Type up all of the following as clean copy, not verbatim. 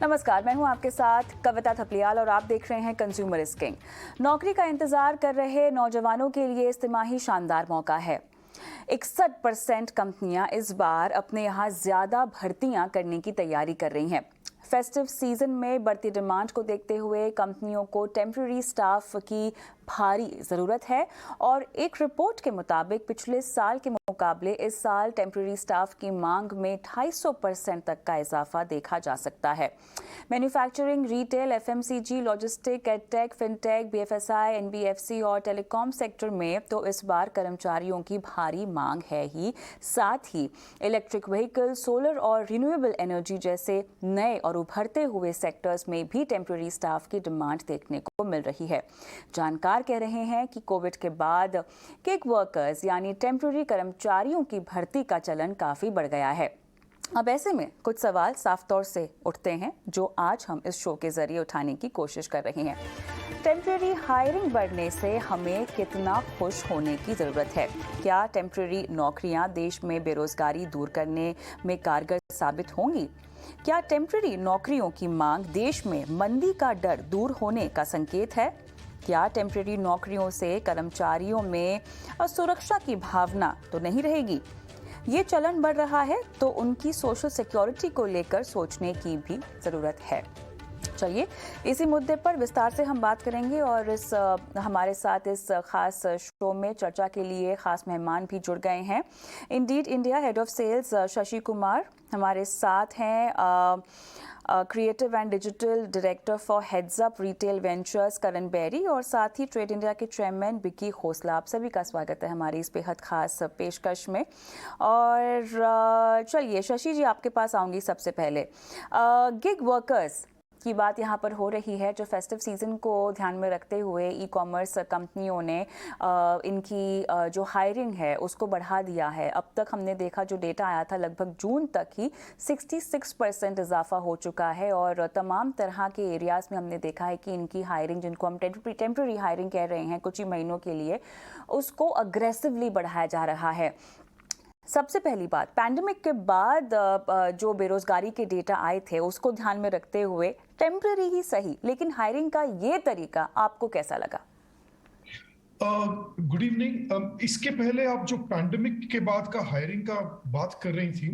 नमस्कार, मैं हूं आपके साथ कविता थपलियाल और आप देख रहे हैं कंज्यूमर इज किंग। नौकरी का इंतजार कर रहे नौजवानों के लिए इस तिमाही शानदार मौका है। 61% कंपनियां इस बार अपने यहाँ ज्यादा भर्तियां करने की तैयारी कर रही हैं। फेस्टिव सीजन में बढ़ती डिमांड को देखते हुए कंपनियों को टेम्पररी स्टाफ की भारी ज़रूरत है और एक रिपोर्ट के मुताबिक पिछले साल के मुकाबले इस साल टेम्पररी स्टाफ की मांग में 250% तक का इजाफा देखा जा सकता है। Manufacturing, retail, FMCG, logistic, edtech, fintech, BFSI, NBFC और टेलीकॉम सेक्टर में तो इस बार कर्मचारियों की भारी मांग है ही, साथ ही इलेक्ट्रिक व्हीकल, सोलर और रिन्यूएबल एनर्जी जैसे नए और उभरते हुए सेक्टर्स में भी टेम्पररी स्टाफ की डिमांड देखने को मिल रही है। जानकार कह रहे हैं कि कोविड के बाद गिग वर्कर्स यानी टेम्पररी कर्मचारियों की भर्ती का चलन काफी बढ़ गया है। अब ऐसे में कुछ सवाल साफ तौर से उठते हैं जो आज हम इस शो के जरिए उठाने की कोशिश कर रहे हैं। टेम्पररी हायरिंग बढ़ने से हमें कितना खुश होने की ज़रूरत है? क्या टेम्पररी नौकरियां देश में बेरोजगारी दूर करने में कारगर साबित होंगी? क्या टेम्पररी नौकरियों की मांग देश में मंदी का डर दूर होने का संकेत है? क्या टेम्पररी नौकरियों से कर्मचारियों में सुरक्षा की भावना तो नहीं रहेगी? ये चलन बढ़ रहा है तो उनकी सोशल सिक्योरिटी को लेकर सोचने की भी ज़रूरत है। चलिए इसी मुद्दे पर विस्तार से हम बात करेंगे और हमारे साथ इस खास शो में चर्चा के लिए खास मेहमान भी जुड़ गए हैं। Indeed India head of sales Shashi Kumar हमारे साथ हैं। Creative and digital director for Heads Up Retail Ventures Karan Beri और साथ ही ट्रेड इंडिया के चेयरमैन विकी खोसला। आप सभी का स्वागत है हमारी इस बेहद खास पेशकश में। और चलिए शशि जी, आपके पास आऊँगी सबसे पहले। गिग वर्कर्स की बात यहाँ पर हो रही है, जो फेस्टिव सीजन को ध्यान में रखते हुए ई कॉमर्स कंपनियों ने इनकी जो हायरिंग है उसको बढ़ा दिया है। अब तक हमने देखा जो डेटा आया था लगभग जून तक ही 66% इजाफा हो चुका है और तमाम तरह के एरियाज में हमने देखा है कि इनकी हायरिंग, जिनको हम टेम्पररी हायरिंग कह रहे हैं कुछ ही महीनों के लिए, उसको अग्रेसिवली बढ़ाया जा रहा है। सबसे पहली बात, पैंडेमिक के बाद जो बेरोजगारी के डेटा आए थे उसको ध्यान में रखते हुए टेम्पररी ही सही लेकिन हायरिंग का ये तरीका आपको कैसा लगा? Good evening. इसके पहले आप जो पैंडेमिक के बाद का हायरिंग का बात कर रही थी,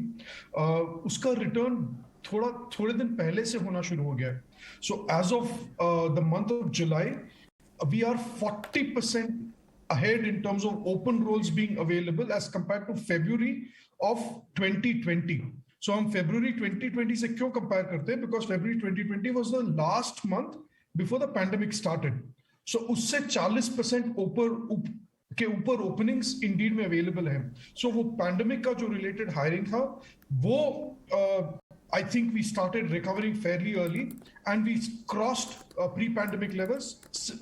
उसका रिटर्न थोड़े दिन पहले से होना शुरू हो गया है। So as of the month of July we are 40% ahead in terms of open roles being available as compared to February of 2020. So हम February 2020 से क्यों compare करते हैं? Because February 2020 was the last month before the pandemic started. So उससे 40% ऊपर openings Indeed में available है। सो वो पैंडेमिक का जो रिलेटेड हायरिंग था वो I think we started recovering fairly early and we crossed pre-pandemic levels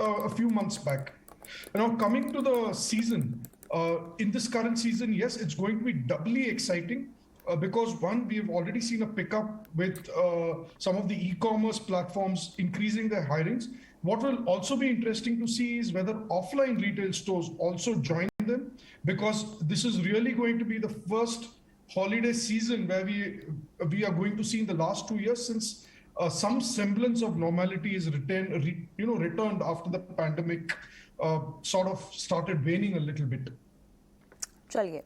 a few months back. Now coming to the season, in this current season, yes, it's going to be doubly exciting because one, we have already seen a pickup with some of the e-commerce platforms increasing their hirings. What will also be interesting to see is whether offline retail stores also join them, because this is really going to be the first holiday season where we are going to see in the last 2 years since some semblance of normality is returned after the pandemic sort of started waning a little bit. चलिए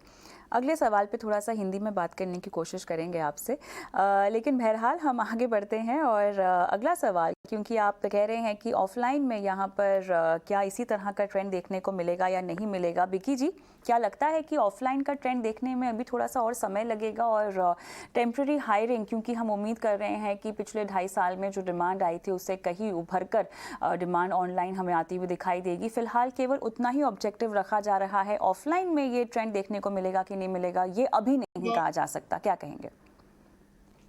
अगले सवाल पे थोड़ा सा हिंदी में बात करने की कोशिश करेंगे आपसे, लेकिन बहरहाल हम आगे बढ़ते हैं और अगला सवाल, क्योंकि आप कह रहे हैं कि ऑफलाइन में यहाँ पर क्या इसी तरह का ट्रेंड देखने को मिलेगा या नहीं मिलेगा? विकी जी, क्या लगता है कि ऑफलाइन का ट्रेंड देखने में अभी थोड़ा सा और समय लगेगा और टेम्पररी हायरिंग, क्योंकि हम उम्मीद कर रहे हैं कि पिछले 2.5 साल में जो डिमांड आई थी उससे कहीं उभर कर डिमांड ऑनलाइन हमें आती हुई दिखाई देगी। फिलहाल केवल उतना ही ऑब्जेक्टिव रखा जा रहा है। ऑफलाइन में ये ट्रेंड देखने को मिलेगा कि नहीं मिलेगा ये अभी नहीं कहा जा सकता, क्या कहेंगे?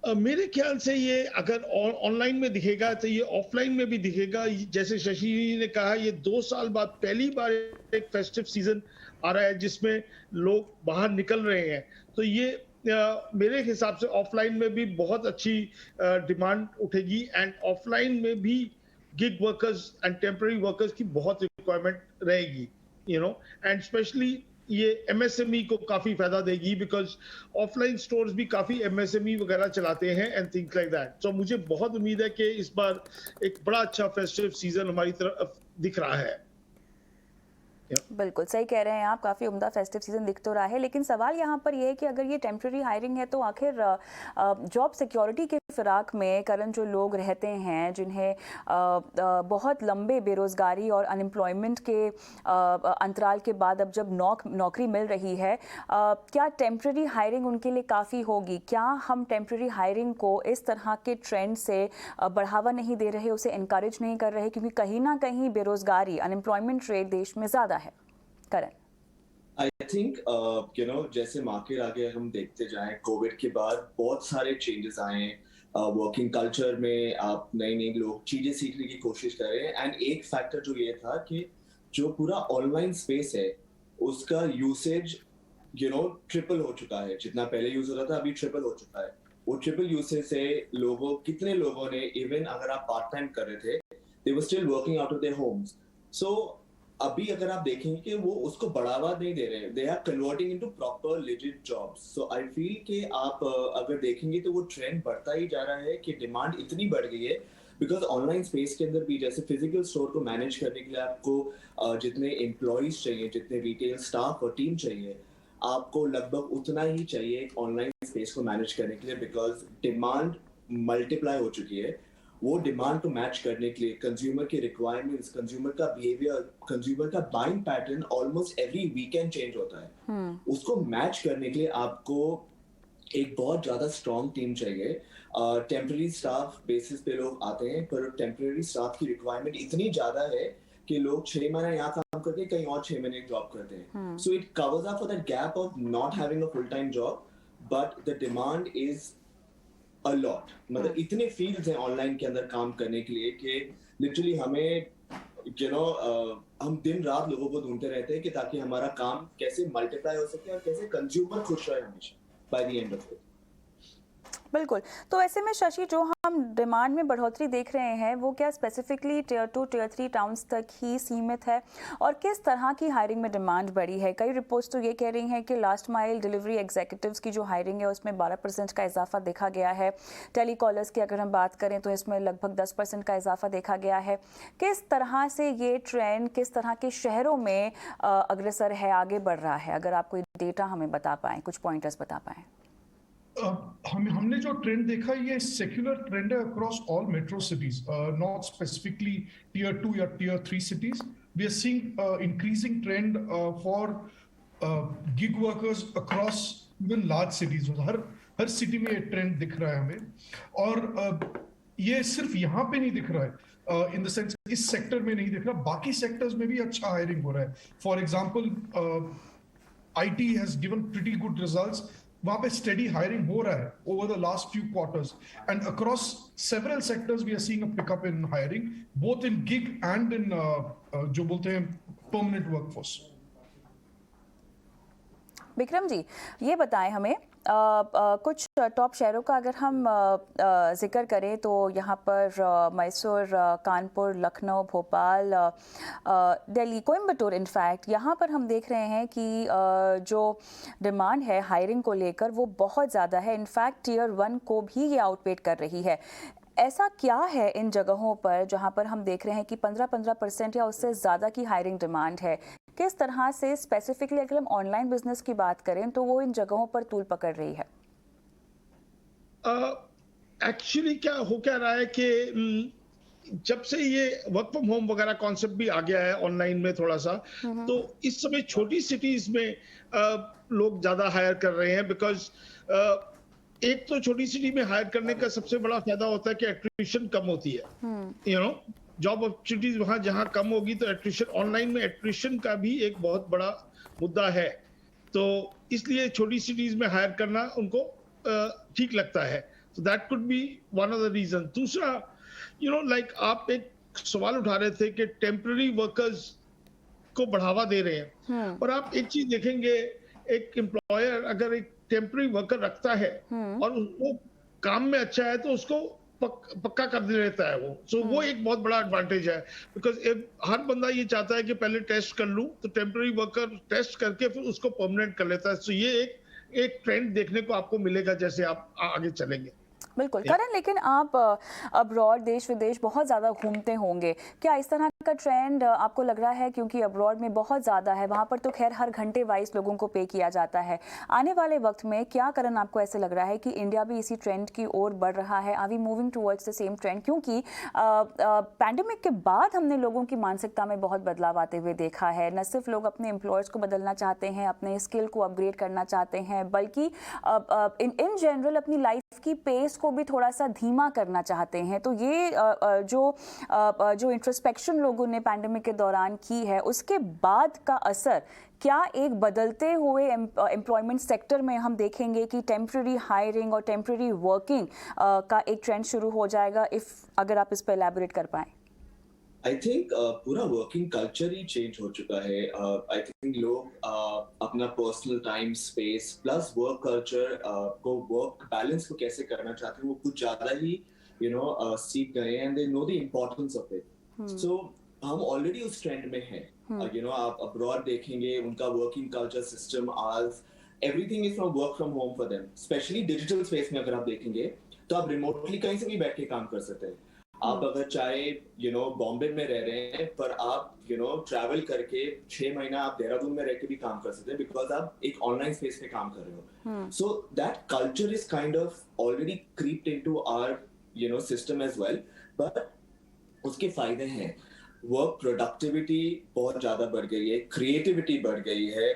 मेरे ख्याल से ये अगर ऑनलाइन में दिखेगा तो ये ऑफलाइन में भी दिखेगा। जैसे शशि जी ने कहा, ये 2 साल बाद पहली बार एक फेस्टिव सीजन आ रहा है जिसमें लोग बाहर निकल रहे हैं, तो ये मेरे हिसाब से ऑफलाइन में भी बहुत अच्छी डिमांड उठेगी एंड ऑफलाइन में भी gig workers and temporary workers की बहुत रिक्वायरमेंट रहेगी, एंड स्पेशली ये एमएसएमई को काफी फायदा देगी, बिकॉज ऑफलाइन स्टोर्स भी काफी एमएसएमई वगैरह चलाते हैं एंड थिंग्स लाइक दैट। तो मुझे बहुत उम्मीद है कि इस बार एक बड़ा अच्छा फेस्टिव सीजन हमारी तरफ दिख रहा है। बिल्कुल सही कह रहे हैं आप, काफ़ी उम्दा फेस्टिव सीजन दिख तो रहा है, लेकिन सवाल यहाँ पर यह है कि अगर ये टेम्प्रेरी हायरिंग है तो आखिर जॉब सिक्योरिटी के फिराक में करंट जो लोग रहते हैं, जिन्हें बहुत लंबे बेरोज़गारी और अनएम्प्लॉयमेंट के अंतराल के बाद अब जब नौकरी मिल रही है, क्या टेम्प्रेरी हायरिंग उनके लिए काफ़ी होगी? क्या हम टेम्प्रेरी हायरिंग को इस तरह के ट्रेंड से बढ़ावा नहीं दे रहे, उसे इनकरेज नहीं कर रहे, क्योंकि कहीं ना कहीं बेरोज़गारी, अनएम्प्लॉयमेंट रेट देश में ज़्यादा है? करण, आई थिंक जैसे मार्केट आगे हम देखते जाएं, कोविड के बाद बहुत सारे चेंजेस आए, वर्किंग कल्चर में आप नई लोग चीजें सीखने की कोशिश कर रहे हैं। एंड एक फैक्टर जो ये था कि जो पूरा ऑनलाइन स्पेस है उसका यूसेज ट्रिपल हो चुका है। जितना पहले यूज होता था अभी ट्रिपल हो चुका है। वो ट्रिपल यूसेज से कितने लोगों ने, इवन अगर आप पार्ट टाइम कर रहे थे, they were still working out of their homes. So अभी अगर आप देखेंगे कि वो उसको बढ़ावा नहीं दे रहे, they are converting into proper legit jobs. So I feel कि आप अगर देखेंगे तो वो ट्रेंड बढ़ता ही जा रहा है कि डिमांड इतनी बढ़ गई है, बिकॉज ऑनलाइन स्पेस के अंदर भी जैसे फिजिकल स्टोर को मैनेज करने के लिए आपको जितने एम्प्लॉयज चाहिए, जितने रिटेल स्टाफ और टीम चाहिए, आपको लगभग उतना ही चाहिए ऑनलाइन स्पेस को मैनेज करने के लिए, बिकॉज डिमांड मल्टीप्लाई हो चुकी है। वो डिमांड को मैच करने के लिए कंज्यूमर के रिक्वायरमेंट्स, कंज्यूमर का बिहेवियर, कंज्यूमर का buying pattern almost every weekend change होता है। उसको मैच करने के लिए आपको एक बहुत ज्यादा स्ट्रॉन्ग टीम चाहिए। टेम्पररी स्टाफ बेसिस पे लोग आते हैं, पर टेम्पररी स्टाफ की रिक्वायरमेंट इतनी ज्यादा है कि लोग 6 महीना यहाँ काम करते हैं, कहीं और 6 महीने जॉब करते हैं। So it covers up for that gap of not having a full time job, but the demand is a lot। मतलब इतने फील्ड्स हैं ऑनलाइन के अंदर काम करने के लिए कि लिटरली हमें हम दिन रात लोगों को ढूंढते रहते हैं कि ताकि हमारा काम कैसे मल्टीप्लाई हो सके और कैसे कंज्यूमर खुश रहे हमेशा by the end of it. बिल्कुल। तो ऐसे में शशि, जो हम डिमांड में बढ़ोतरी देख रहे हैं वो क्या स्पेसिफिकली टियर 2 टियर 3 टाउन्स तक ही सीमित है, और किस तरह की हायरिंग में डिमांड बढ़ी है? कई रिपोर्ट्स तो ये कह रही हैं कि लास्ट माइल डिलीवरी एग्जीक्यूटिव्स की जो हायरिंग है उसमें 12% का इजाफा देखा गया है। टेलीकॉलर्स की अगर हम बात करें तो इसमें लगभग 10% का इजाफा देखा गया है। किस तरह से ये ट्रेंड किस तरह के शहरों में अग्रसर है, आगे बढ़ रहा है? अगर आप कोई डेटा हमें बता पाएँ, कुछ पॉइंटर्स बता पाएँ। हमने जो ट्रेंड देखा, ये सेक्युलर ट्रेंड है across all metro cities, not specifically tier 2 या टियर 3 सिटीज। We are seeing increasing trend for gig workers across even large cities. हर सिटी में ये ट्रेंड दिख रहा है हमें, और ये सिर्फ यहाँ पे नहीं दिख रहा है, इन द सेंस इस सेक्टर में नहीं दिख रहा, बाकी सेक्टर्स में भी अच्छा हायरिंग हो रहा है। For example IT has given pretty good results. वहां पे स्टेडी हायरिंग हो रहा है over the last few quarters, and across several sectors we are seeing a pickup in hiring, both in gig and in जो बोलते हैं permanent workforce. Vikram ji, ये बताएं हमें कुछ टॉप शहरों का अगर हम जिक्र करें तो यहाँ पर मैसूर, कानपुर, लखनऊ, भोपाल, दिल्ली, कोयम्बटूर, इनफैक्ट यहाँ पर हम देख रहे हैं कि जो डिमांड है हायरिंग को लेकर वो बहुत ज़्यादा है। इनफैक्ट टियर 1 को भी ये आउटवेट कर रही है। ऐसा क्या है इन जगहों पर जहाँ पर हम देख रहे हैं कि 15% या उससे ज़्यादा की हायरिंग डिमांड है? किस तरह से स्पेसिफिकली अगर हम ऑनलाइन बिजनेस की बात करें तो वो इन जगहों पर तूल पकड़ रही है? एक्चुअली क्या रहा है कि जब से ये वर्क फ्रॉम होम वगैरह कॉन्सेप्ट भी आ गया है ऑनलाइन में थोड़ा सा, तो इस समय छोटी सिटीज में लोग ज्यादा हायर कर रहे हैं, बिकॉज एक तो छोटी सिटी में हायर करने का सबसे बड़ा फायदा होता है कि एट्रिशन कम होती है। जॉब अपॉर्चुनिटीज वहां जहां कम होगी तो एट्रिशन, ऑनलाइन में एट्रिशन का भी एक बहुत बड़ा मुद्दा है, तो इसलिए छोटी सिटीज में हायर करना उनको ठीक लगता है। तो that could be one of the reason. दूसरा, लाइक आप एक सवाल उठा रहे थे कि टेम्पररी वर्कर्स को बढ़ावा दे रहे हैं, और आप एक चीज देखेंगे, एक एम्प्लॉयर अगर एक टेम्पररी वर्कर रखता है और वो काम में अच्छा है तो उसको पक्का कर लेता है वो। सो वो एक बहुत बड़ा एडवांटेज है, बिकॉज हर बंदा ये चाहता है कि पहले टेस्ट कर लूं, तो टेम्पररी वर्कर टेस्ट करके फिर उसको परमानेंट कर लेता है। सो ये एक ट्रेंड देखने को आपको मिलेगा जैसे आप आगे चलेंगे। बिल्कुल करण, लेकिन आप अब्रॉड देश विदेश बहुत ज़्यादा घूमते होंगे, क्या इस तरह का ट्रेंड आपको लग रहा है? क्योंकि अब्रॉड में बहुत ज़्यादा है, वहाँ पर तो खैर हर घंटे वाइज लोगों को पे किया जाता है। आने वाले वक्त में क्या करण आपको ऐसे लग रहा है कि इंडिया भी इसी ट्रेंड की ओर बढ़ रहा है? Are we moving towards the same trend? क्योंकि पैंडेमिक के बाद हमने लोगों की मानसिकता में बहुत बदलाव आते हुए देखा है। न सिर्फ लोग अपने एम्प्लॉयर्स को बदलना चाहते हैं, अपने स्किल को अपग्रेड करना चाहते हैं, बल्कि इन जनरल अपनी लाइफ की पेस को भी थोड़ा सा धीमा करना चाहते हैं। तो ये जो इंट्रोस्पेक्शन लोगों ने पैंडेमिक के दौरान की है, उसके बाद का असर क्या एक बदलते हुए एम्प्लॉयमेंट सेक्टर में हम देखेंगे कि टेम्पररी हायरिंग और टेम्पररी वर्किंग का एक ट्रेंड शुरू हो जाएगा? अगर आप इस पर एलैबोरेट कर पाएं। आई थिंक पूरा वर्किंग कल्चर ही चेंज हो चुका है। आई थिंक लोग अपना personal time space plus work culture को, वर्क बैलेंस को कैसे करना चाहते हैं वो कुछ ज्यादा ही सीख गए and they know the importance of it. So हम ऑलरेडी उस ट्रेंड में हैं। आप अब्रॉड देखेंगे, उनका वर्किंग कल्चर सिस्टम आज everything is from work from home for them. Specially digital space में अगर आप देखेंगे तो आप रिमोटली कहीं से भी बैठ के काम कर सकते हैं। आप अगर चाहे बॉम्बे में रह रहे हैं पर आप ट्रैवल करके 6 महीना आप देहरादून में रह के भी काम कर सकते हैं, बिकॉज आप एक ऑनलाइन स्पेस पे काम कर रहे हो। So that culture is kind of already creeped into our system as well. But उसके फायदे हैं, वर्क प्रोडक्टिविटी बहुत ज्यादा बढ़ गई है, क्रिएटिविटी बढ़ गई है,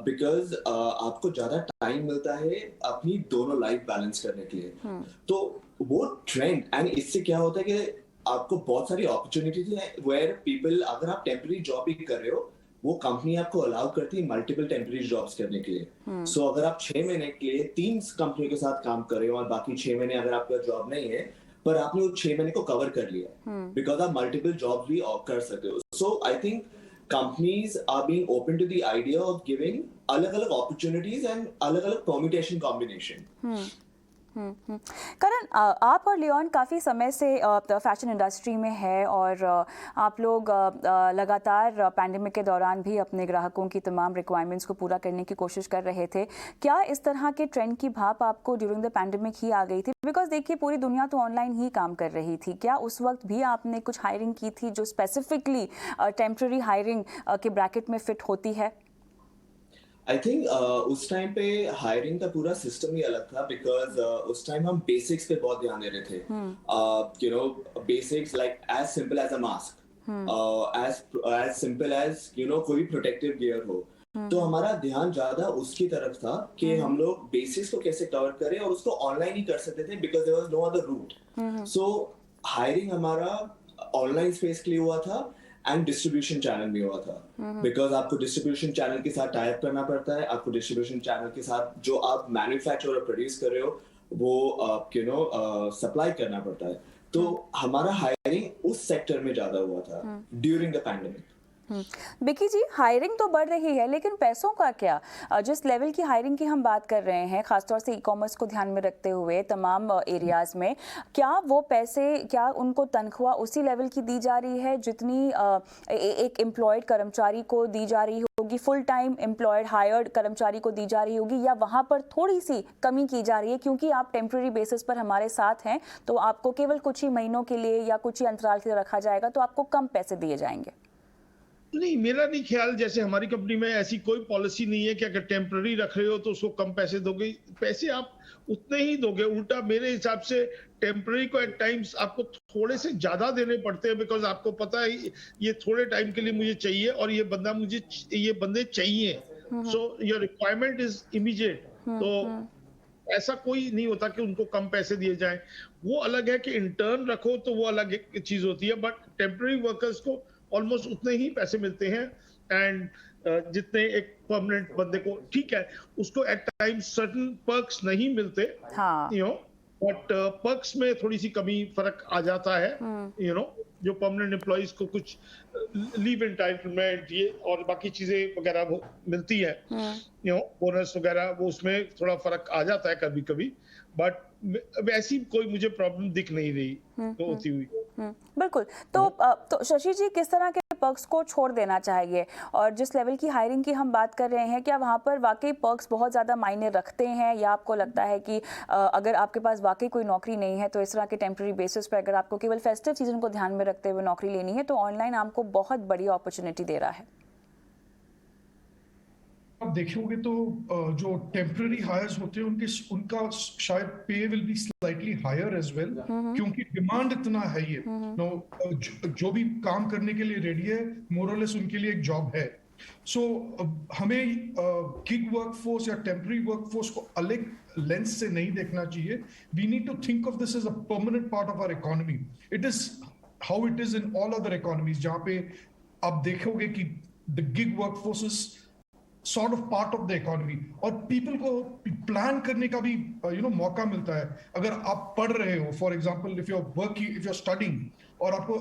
बिकॉज आपको ज्यादा टाइम मिलता है अपनी दोनों लाइफ बैलेंस करने के लिए। तो वो ट्रेंड, एंड इससे क्या होता है कि आपको बहुत सारी अपॉर्चुनिटीज है वेयर पीपल, अगर आप टेम्पररी जॉब भी कर रहे हो, वो कंपनी आपको अलाउ करती है मल्टीपल टेम्पररी जॉब्स करने के लिए। सो अगर आप 6 महीने के लिए 3 कंपनियों के साथ काम कर रहे हो और बाकी 6 महीने अगर आपका जॉब नहीं है पर आपने वो 6 महीने को कवर कर लिया, बिकॉज आप मल्टीपल जॉब भी कर सकते हो। So I think companies are being open to the idea of giving अलग-अलग opportunities and अलग-अलग permutation combination. करण, आप और लियोन काफ़ी समय से फैशन इंडस्ट्री में है और आप लोग लगातार पैंडेमिक के दौरान भी अपने ग्राहकों की तमाम रिक्वायरमेंट्स को पूरा करने की कोशिश कर रहे थे। क्या इस तरह के ट्रेंड की भाप आपको ड्यूरिंग द पैंडेमिक ही आ गई थी? बिकॉज देखिए पूरी दुनिया तो ऑनलाइन ही काम कर रही थी। क्या उस वक्त भी आपने कुछ हायरिंग की थी जो स्पेसिफिकली टेम्पररी हायरिंग के ब्रैकेट में फिट होती है? आई थिंक उस टाइम पे हायरिंग का पूरा सिस्टम ही अलग था, बिकॉज उस टाइम हम बेसिक्स पे बहुत ध्यान दे रहे थे। Basics like as simple as a mask, as simple as कोई भी प्रोटेक्टिव गियर हो। तो हमारा ध्यान ज्यादा उसकी तरफ था कि हम लोग बेसिक्स को कैसे कवर करें, और उसको ऑनलाइन ही कर सकते थे because there was no other route. So hiring हमारा ऑनलाइन स्पेस के लिए हुआ था एंड डिस्ट्रीब्यूशन चैनल भी हुआ था, बिकॉज आपको डिस्ट्रीब्यूशन चैनल के साथ टाई अप करना पड़ता है। आपको डिस्ट्रीब्यूशन चैनल के साथ जो आप मैन्युफैक्चर और प्रोड्यूस कर रहे हो वो सप्लाई करना पड़ता है। तो हमारा हायरिंग उस सेक्टर में ज्यादा हुआ था ड्यूरिंग द पैंडेमिक। बिकी जी, हायरिंग तो बढ़ रही है लेकिन पैसों का क्या? जिस लेवल की हायरिंग की हम बात कर रहे हैं, खासतौर से ई कॉमर्स को ध्यान में रखते हुए तमाम एरियाज में, क्या वो पैसे, क्या उनको तनख्वाह उसी लेवल की दी जा रही है जितनी एक एम्प्लॉयड कर्मचारी को दी जा रही होगी, फुल टाइम एम्प्लॉयड हायर्ड कर्मचारी को दी जा रही होगी, या वहाँ पर थोड़ी सी कमी की जा रही है क्योंकि आप टेम्पररी बेसिस पर हमारे साथ हैं तो आपको केवल कुछ ही महीनों के लिए या कुछ ही अंतराल के लिए रखा जाएगा तो आपको कम पैसे दिए जाएंगे? नहीं, मेरा नहीं ख्याल, जैसे हमारी कंपनी में ऐसी कोई पॉलिसी नहीं है कि अगर टेम्पररी रख रहे हो तो उसको कम पैसे दोगे। पैसे आप उतने ही दोगे। उल्टा मेरे हिसाब से टेम्पररी को एट टाइम्स आपको थोड़े से ज्यादा देने पड़ते हैं, बिकॉज आपको पता है ये थोड़े टाइम के लिए मुझे चाहिए और ये बंदे चाहिए। So your requirement is immediate. तो ऐसा कोई नहीं होता कि उनको कम पैसे दिए जाएं। वो अलग है कि इंटर्न रखो तो वो अलग एक चीज होती है, बट टेम्पररी वर्कर्स को ऑलमोस्ट उतने ही पैसे मिलते हैं एंड जितने एक परमानेंट बंदे को। ठीक है, उसको एट टाइम्स सर्टेन पर्क्स नहीं मिलते, बट पर्क्स में थोड़ी सी कमी फर्क आ जाता है। जो परमानेंट एम्प्लॉइज को कुछ लीव एंटाइटलमेंट ये और बाकी चीजें वगैरह मिलती है, बोनस वगैरह, वो उसमें थोड़ा फर्क आ जाता है कभी कभी। बट वैसी कोई मुझे प्रॉब्लम दिख नहीं रही तो होती हुई। बिल्कुल। तो शशि जी, किस तरह के पर्क्स को छोड़ देना चाहिए, और जिस लेवल की हायरिंग की हम बात कर रहे हैं, क्या वहाँ पर वाकई पर्क्स बहुत ज़्यादा मायने रखते हैं, या आपको लगता है कि अगर आपके पास वाकई कोई नौकरी नहीं है तो इस तरह के टेम्प्रेरी बेसिस पर अगर आपको केवल फेस्टिव सीजन को ध्यान में रखते हुए नौकरी लेनी है तो ऑनलाइन आपको बहुत बड़ी अपॉर्चुनिटी दे रहा है? आप देखोगे तो जो टेम्पररी हायर्स होते हैं उनका शायद pay will be slightly higher as well, क्योंकि डिमांड इतना है ये नो, जो भी काम करने के लिए रेडी है मोरलेस उनके लिए एक जॉब है। सो हमें गिग वर्कफोर्स या टेम्पररी वर्कफोर्स को अलग लेंस से नहीं देखना चाहिए। We need to think of this as a permanent part of our economy. It is how it is in all other economies, जहां पे आप देखोगे कि the gig workforce is sort of part of the economy, और people को plan करने का भी मौका मिलता है। अगर आप पढ़ रहे हो, for example if you are working, if you are studying और आपको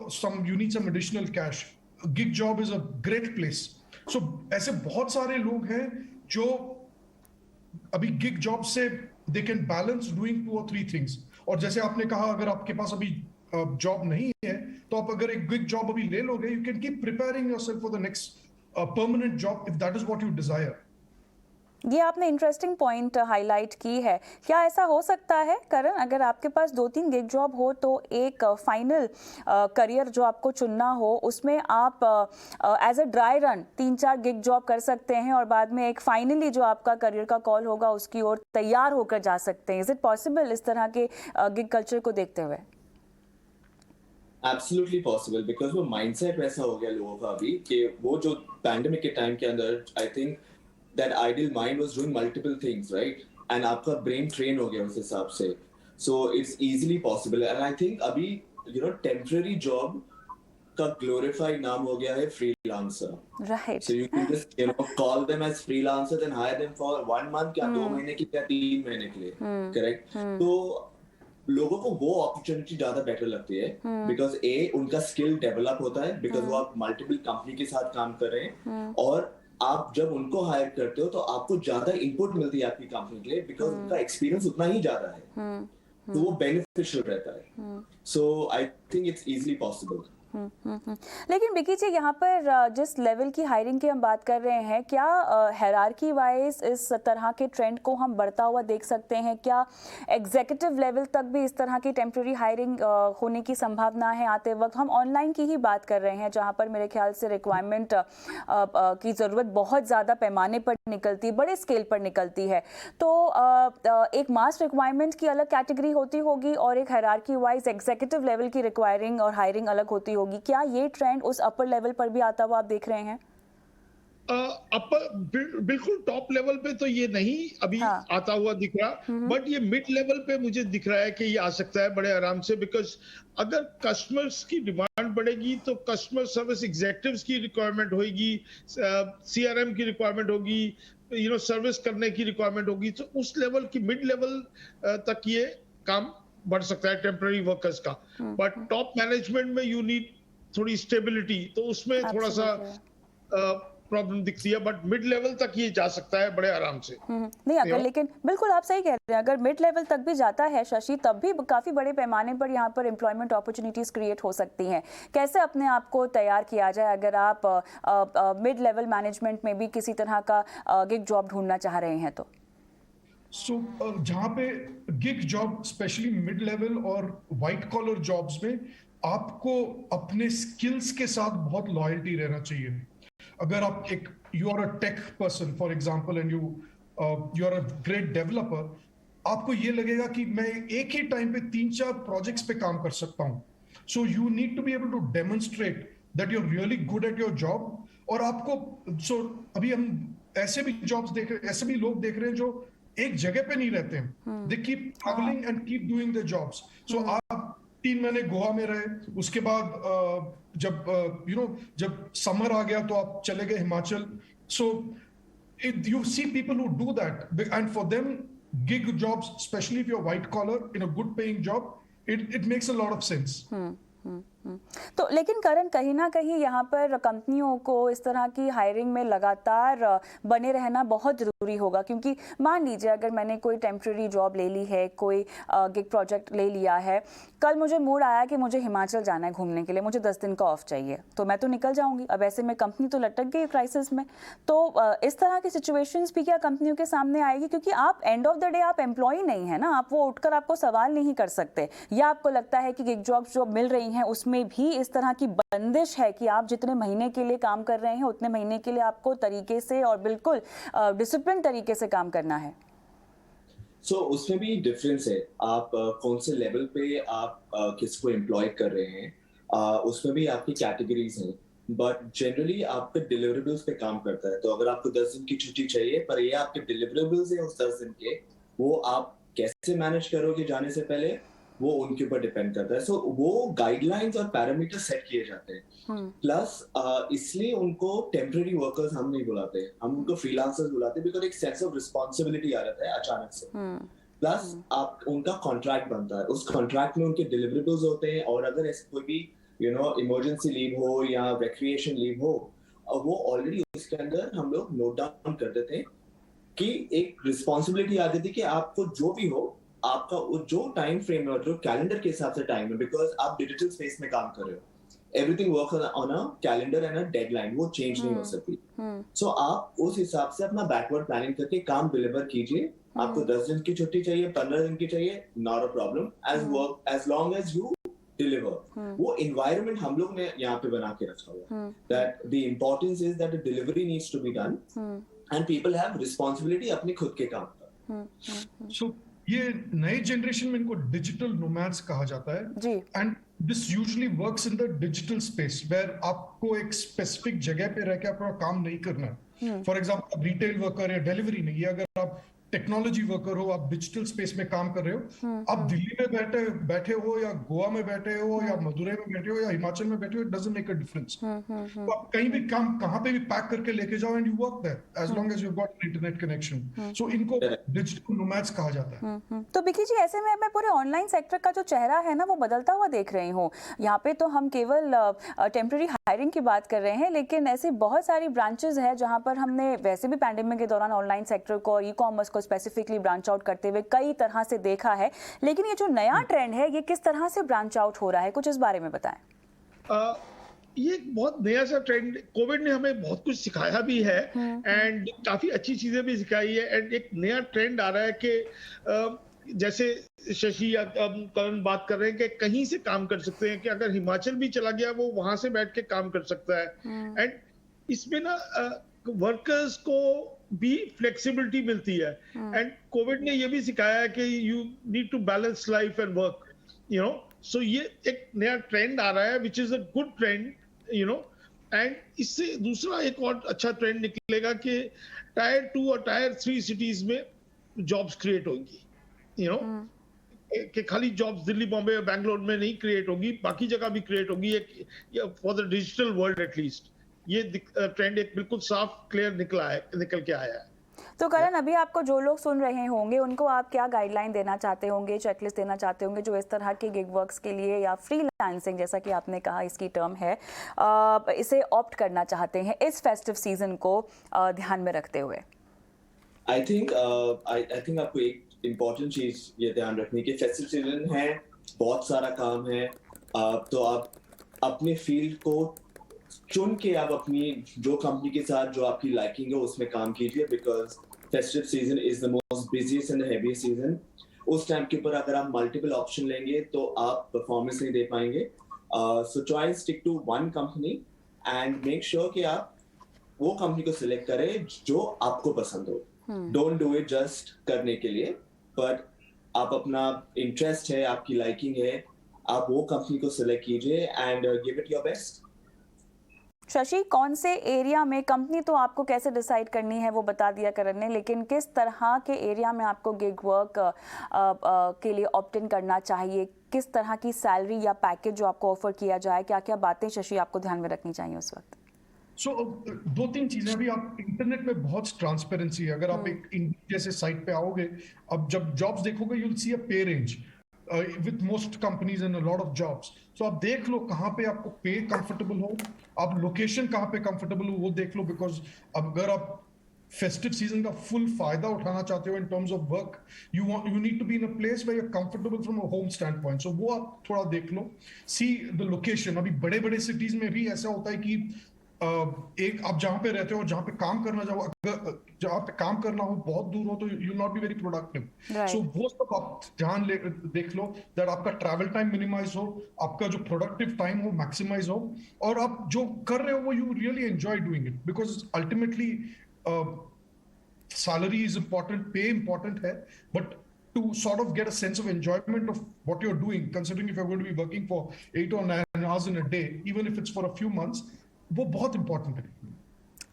you need some additional cash, gig job is a great place. So ऐसे बहुत सारे लोग हैं जो अभी गिग जॉब से they can balance doing 2 or 3 things. और जैसे आपने कहा, अगर आपके पास अभी जॉब नहीं है तो आप अगर एक गिग जॉब अभी ले लोगे, you can keep preparing yourself for the next a permanent job if that is what you desire. ये आपने इंटरेस्टिंग पॉइंट हाईलाइट की है। क्या ऐसा हो सकता है करण, अगर आपके पास 2-3 गिग जॉब हो तो एक फाइनल करियर जो आपको चुनना हो उसमें आप as a dry run 3-4 gig job कर सकते हैं और बाद में एक फाइनली जो आपका करियर का कॉल होगा उसकी ओर तैयार होकर जा सकते हैं? इज इट पॉसिबल इस तरह के गिग कल्चर को देखते हुए? एब्सोल्युटली पॉसिबल, बिकॉज वो माइंडसेट वैसा हो गया लोगों का अभी कि वो जो पैंडेमिक के टाइम के अंदर I think that ideal mind was doing multiple things, right, and आपका ब्रेन ट्रेन हो गया उस हिसाब से। So it's easily possible, and I think अभी टेम्पररी जॉब का ग्लोरीफाइड नाम हो गया है freelancer, right. So you can just call them as freelancer and hire them for 1 month या 2 महीने के या 3 महीने के लिए, करेक्ट। तो लोगों को वो अपॉर्चुनिटी ज्यादा बेटर लगती है, बिकॉज उनका स्किल डेवलप होता है, बिकॉज वो आप मल्टीपल कंपनी के साथ काम कर रहे हैं, और आप जब उनको हायर करते हो तो आपको ज्यादा इनपुट मिलती है आपकी कंपनी के लिए, बिकॉज उनका एक्सपीरियंस उतना ही ज्यादा है, तो वो बेनिफिशियल रहता है। So I think it's easily possible. लेकिन विकी जी, यहाँ पर जिस लेवल की हायरिंग की हम बात कर रहे हैं, क्या हायरार्की वाइज इस तरह के ट्रेंड को हम बढ़ता हुआ देख सकते हैं? क्या एग्जीक्यूटिव लेवल तक भी इस तरह की टेम्प्रेरी हायरिंग होने की संभावना है आते वक्त? हम ऑनलाइन की ही बात कर रहे हैं जहाँ पर मेरे ख्याल से रिक्वायरमेंट की ज़रूरत बहुत ज़्यादा पैमाने पर निकलती है, बड़े स्केल पर निकलती है। तो एक मास रिक्वायरमेंट की अलग कैटेगरी होती होगी और एक हायरार्की वाइज एग्जीक्यूटिव लेवल की रिक्वायरिंग और हायरिंग अलग होती होगी। क्या ये ट्रेंड उस अपर लेवल पर भी आता हुआ आप देख रहे हैं? अपर बिल्कुल टॉप लेवल पे तो ये नहीं अभी आता हुआ दिख रहा, बट ये मिड लेवल पे मुझे दिख रहा है कि ये आ सकता है बड़े आराम से, बिकॉज अगर कस्टमर्स की डिमांड बढ़ेगी तो कस्टमर सर्विस एग्जीक्यूटिव्स की रिक्वायरमेंट होगी, CRM की रिक्वायरमेंट होगी, सर्विस करने की रिक्वायरमेंट होगी, तो उस लेवल की मिड लेवल तक ये काम बढ़ सकता है टेम्पररी वर्कर्स का। बट टॉप मैनेजमेंट में यू नीड थोड़ी स्टेबिलिटी, तो उसमें थोड़ा सा प्रॉब्लम दिखती है, बट मिड लेवल तक ये जा सकता है बड़े आराम से। नहीं, अगर लेकिन बिल्कुल आप सही कह रहे हैं, अगर मिड लेवल तक भी जाता है शशि, तब भी काफी बड़े पैमाने पर यहाँ पर एम्प्लॉयमेंट अपॉर्चुनिटीज क्रिएट हो सकती हैं। कैसे अपने आप को तैयार किया जाए अगर आप मिड लेवल मैनेजमेंट में भी किसी तरह का गिग जॉब ढूंढना चाह रहे हैं तो? जहाँ पे gig job specially mid level और व्हाइट कॉलर जॉब्स में आपको अपने स्किल्स के साथ बहुत लॉयल्टी रहना चाहिए। अगर आप you are a tech person for example and you are a great developer, आपको ये लगेगा कि मैं एक ही टाइम पे 3-4 प्रोजेक्ट्स पे काम कर सकता हूँ। So you need to be able to demonstrate that you are really good at your job. और आपको अभी हम ऐसे भी लोग देख रहे हैं जो एक जगह पे नहीं रहते हैं, they keep travelling and keep doing the jobs. So आप 3 महीने गोवा में रहे, उसके बाद जब समर आ गया तो आप चले गए हिमाचल। सो you see people who do that, and for them gig jobs, especially if you're white collar in a good paying job, it makes a lot of sense. तो लेकिन करण, कहीं ना कहीं यहाँ पर कंपनियों को इस तरह की हायरिंग में लगातार बने रहना बहुत ज़रूरी होगा, क्योंकि मान लीजिए अगर मैंने कोई टेम्प्रेरी जॉब ले ली है, कोई गिग प्रोजेक्ट ले लिया है, कल मुझे मूड आया कि मुझे हिमाचल जाना है घूमने के लिए, मुझे 10 दिन का ऑफ चाहिए, तो मैं तो निकल जाऊंगी। अब ऐसे में कंपनी तो लटक गई क्राइसिस में। तो इस तरह की सिचुएशंस भी क्या कंपनियों के सामने आएगी? क्योंकि आप एंड ऑफ द डे आप एम्प्लॉय नहीं है ना, आप वो उठकर आपको सवाल नहीं कर सकते। या आपको लगता है कि गिग जॉब्स जो मिल रही हैं उसमें भी इस तरह की बंदिश है कि आप जितने महीने के लिए काम कर रहे हैं उतने महीने के लिए आपको तरीके से और बिल्कुल डिसिप्लिन तरीके से काम करना है? उसमें भी डिफरेंस है, आप कौन से लेवल पे आप किसको एम्प्लॉय कर रहे हैं, उसमें भी आपकी कैटेगरीज हैं। बट जनरली आपके डिलीवरेबल्स पे काम करता है। तो अगर आपको 10 दिन की छुट्टी चाहिए पर ये आपके डिलीवरेबल्स है उस 10 दिन के, वो आप कैसे मैनेज करोगे जाने से पहले, वो उनके ऊपर डिपेंड करता है। वो गाइडलाइंस और पैरामीटर सेट किए जाते हैं। प्लस इसलिए उनको टेम्पररी वर्कर्स हम नहीं बुलाते, हम उनको फ्रीलांसर्स बुलाते हैं, बिकॉज एक सेंस ऑफ रिस्पॉन्सिबिलिटी आ जाता है अचानक से। प्लस आप उनका कॉन्ट्रैक्ट बनता है, उस कॉन्ट्रैक्ट में उनके डिलीवरेबल्स होते हैं, और अगर ऐसे कोई भी इमरजेंसी लीव हो या रिक्रिएशन लीव हो, वो ऑलरेडी उसके अंदर हम लोग नोट डाउन कर देते हैं कि एक रिस्पॉन्सिबिलिटी आ जाती है कि आपको जो भी हो, आपका जो टाइम फ्रेम है और जो कैलेंडर के हिसाब से टाइम है, बिकॉज आप डिजिटल स्पेस में काम कर रहे हो, everything works on a calendar and a deadline, वो चेंज नहीं हो सकती। सो आप उस हिसाब से अपना बैकवर्ड प्लानिंग करके काम डिलीवर कीजिए। आपको 10 दिन की छुट्टी चाहिए, 15 दिन की चाहिए, not a problem, as long as you deliver. वो एनवायरनमेंट हम लोग ने यहाँ पे बना के रखा हुआ, that the importance is that the delivery needs to be done and people have responsibility अपने खुद के काम पर। सो ये नए जनरेशन में इनको डिजिटल नोमैड्स कहा जाता है, and this usually works in the digital space where आपको एक स्पेसिफिक जगह पे रह के अपना काम नहीं करना है। फॉर एग्जांपल रिटेल वर्कर या डिलीवरी नहीं है, अगर आप टेक्नोलॉजी वर्कर हो, आप डिजिटल स्पेस में काम कर रहे हो, आप दिल्ली में बैठे हो या गोवा में बैठे हो या मदुरई में बैठे हो या हिमाचल में बैठे हो, it doesn't make a difference. तो आप कहीं भी काम कहां पे भी पैक करके लेके जाओ and you work there as long as you got internet connection. So इनको डिजिटल नोमैड्स कहा जाता है। तो बिकी जी, ऐसे में मैं पूरे ऑनलाइन सेक्टर का जो चेहरा है ना वो बदलता हुआ देख रही हूँ। यहाँ पे तो हम केवल टेम्पररी हायरिंग की बात कर रहे हैं, लेकिन ऐसी बहुत सारी ब्रांचेस है जहाँ पर हमने वैसे भी पैंडेमिक के दौरान ऑनलाइन सेक्टर को, ई कॉमर्स को स्पेसिफिकली ब्रांच आउट करते हुए कई तरह से देखा है। लेकिन ये जो नया ट्रेंड है ये किस तरह से ब्रांच आउट हो रहा है, कुछ इस बारे में बताएं। ये बहुत नया सा ट्रेंड, कोविड ने हमें बहुत कुछ सिखाया भी है एंड काफी अच्छी चीजें भी सिखाई है। एंड एक नया ट्रेंड आ रहा है कि जैसे शशि या करण बात कर रहे हैं कि कहीं से काम कर सकते हैं, कि अगर हिमाचल भी चला गया वो वहां से बैठ के काम कर सकता है। एंड इसमें ना वर्कर्स को भी फ्लेक्सिबिलिटी मिलती है। एंड कोविड ने ये भी सिखाया है कि you need to balance life and work, so ये एक नया ट्रेंड आ रहा है which is a good trend, and इससे दूसरा एक और अच्छा ट्रेंड निकलेगा कि टायर 2 और टायर 3 सिटीज में जॉब्स क्रिएट होंगी, कि खाली जॉब्स दिल्ली, बॉम्बे और बैंगलोर में नहीं क्रिएट होगी, बाकी जगह भी क्रिएट होगी, for the digital world at least. ये ट्रेंड एक बिल्कुल साफ क्लियर निकल के आया है। तो करण, अभी आपको जो लोग सुन रहे होंगे उनको आप क्या गाइडलाइन देना चाहते होंगे, चेकलिस्ट देना चाहते होंगे, जो इस तरह के गिग वर्क्स के लिए या फ्रीलांसिंग, जैसा कि आपने कहा इसकी टर्म है, इसे ऑप्ट करना चाहते हैं इस फेस्टिव सीजन को ध्यान में रखते हुए? आई थिंक आपको एक इम्पोर्टेंट चीज ये ध्यान रखनी कि फेस्टिव सीजन है, बहुत सारा काम है, तो आप अपने फील्ड को चुन के आप अपनी जो कंपनी के साथ जो आपकी लाइकिंग है उसमें काम कीजिए, because festive season is the most busiest and the heaviest season. उस टाइम के ऊपर अगर आप मल्टीपल ऑप्शन लेंगे तो आप परफॉर्मेंस नहीं दे पाएंगे। So try stick to one company and make sure कि आप वो कंपनी को सिलेक्ट करें जो आपको पसंद हो। डोंट डू इट जस्ट करने के लिए, बट आप अपना इंटरेस्ट है, आपकी लाइकिंग है, आप वो कंपनी को सिलेक्ट कीजिए and give it your best. Shashi, कौन से एरिया में, कंपनी तो आपको कैसे डिसाइड करनी है वो बता दिया करण ने, लेकिन किस तरह के एरिया में आपको गिग वर्क के लिए ऑप्ट इन करना चाहिए, किस तरह की सैलरी या पैकेज जो आपको ऑफर किया जाए, क्या क्या बातें शशि आपको ध्यान में रखनी चाहिए उस वक्त? दो तीन चीजें, अभी आप इंटरनेट में बहुत ट्रांसपेरेंसी है। अगर आप एक जैसे साइट पे आओगे, अब जब जॉब्स देखोगे, यू विल सी अ पे range. with most companies and a lot of jobs. So आप देख लो कहाँ पे आपको पे कंफर्टेबल हो, आप लोकेशन कहाँ पे कंफर्टेबल हो वो देख लो, बिकॉज अगर आप फेस्टिव सीजन का फुल फायदा उठाना चाहते हो in terms of work, you need to be in a place where you are comfortable from a home standpoint. So वो आप थोड़ा देख लो, सी द लोकेशन. अभी बड़े बड़े सिटीज में भी ऐसा होता है कि एक आप जहां पे रहते हो, जहां पे काम करना चाहो, अगर जहां पे काम करना हो बहुत दूर हो तो you not be very productive. So वो सब आप ध्यान देख लो दैट आपका ट्रैवल टाइम मिनिमाइज हो, आपका जो प्रोडक्टिव टाइम हो मैक्सिमाइज हो, और आप जो कर रहे हो वो you really enjoy doing it, because ultimately salary is important, pay important hai, but to sort of get a sense of enjoyment of what you're doing, considering if you're going to be working for 8 or 9 hours in a day, even if it's for a few months, वो बहुत important है.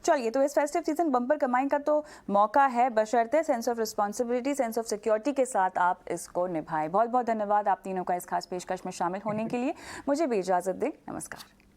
चलिए, तो इस festive season bumper कमाई का तो मौका है, बशर्ते sense of responsibility, sense of security के साथ आप इसको निभाएं. बहुत बहुत धन्यवाद आप तीनों का इस खास पेशकश में शामिल होने के लिए. मुझे भी इजाज़त दें. नमस्कार.